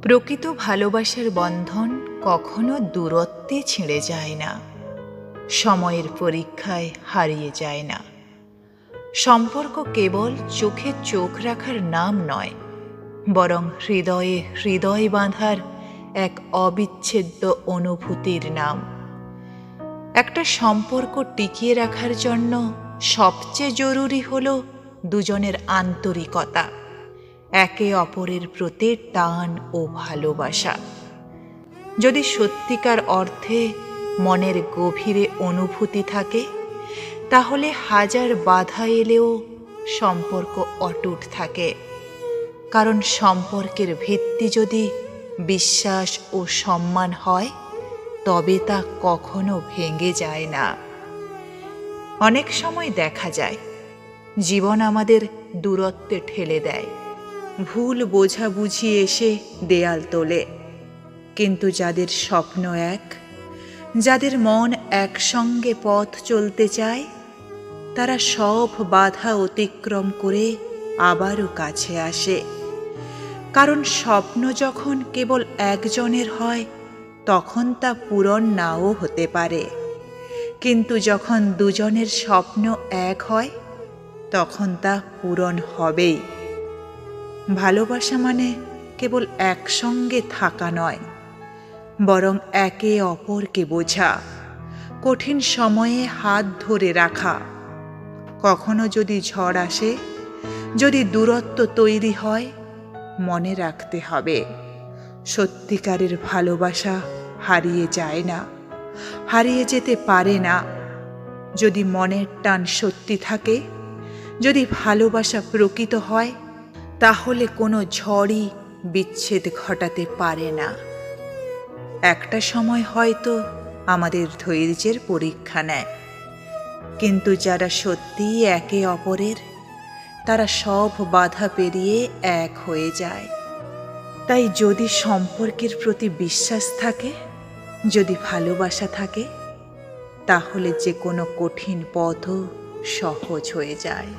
প্রকৃত ভালোবাসার বন্ধন কখনো দূরত্বে ছিঁড়ে যায় না, সময়ের পরীক্ষায় হারিয়ে যায় না। সম্পর্ক কেবল চোখে চোখ রাখার নাম নয়, বরং হৃদয়ে হৃদয় বাঁধার এক অবিচ্ছেদ্য অনুভূতির নাম। একটা সম্পর্ক টিকিয়ে রাখার জন্য সবচেয়ে জরুরি হলো দুজনের আন্তরিকতা, একে অপরের প্রতি টান ও ভালোবাসা। যদি সত্যিকার অর্থে মনের গভীরে অনুভূতি থাকে, তাহলে হাজার বাধা এলেও সম্পর্ক অটুট থাকে। কারণ সম্পর্কের ভিত্তি যদি বিশ্বাস ও সম্মান হয়, তবে তা কখনো ভেঙে যায় না। অনেক সময় দেখা যায় জীবন আমাদের দূরত্বে ঠেলে দেয়, ভুল বোঝাবুঝি এসে দেয়াল তোলে। কিন্তু যাদের স্বপ্ন এক, যাদের মন একসঙ্গে পথ চলতে চায়, তারা সব বাধা অতিক্রম করে আবারও কাছে আসে। কারণ স্বপ্ন যখন কেবল একজনের হয়, তখন তা পূরণ নাও হতে পারে। কিন্তু যখন দুজনের স্বপ্ন এক হয়, তখন তা পূরণ হবেই। ভালোবাসা মানে কেবল একসঙ্গে থাকা নয়, বরং একে অপরকে বোঝা, কঠিন সময়ে হাত ধরে রাখা। কখনো যদি ঝড় আসে, যদি দূরত্ব তৈরি হয়, মনে রাখতে হবে সত্যিকারের ভালোবাসা হারিয়ে যায় না, হারিয়ে যেতে পারে না। যদি মনের টান সত্যি থাকে, যদি ভালোবাসা প্রকৃত হয়, তাহলে কোনো ঝড়ই বিচ্ছেদ ঘটাতে পারে না। একটা সময় হয়তো আমাদের ধৈর্যের পরীক্ষা নেয়, কিন্তু যারা সত্যিই একে অপরের, তারা সব বাধা পেরিয়ে এক হয়ে যায়। তাই যদি সম্পর্কের প্রতি বিশ্বাস থাকে, যদি ভালোবাসা থাকে, তাহলে যে কোনো কঠিন পথও সহজ হয়ে যায়।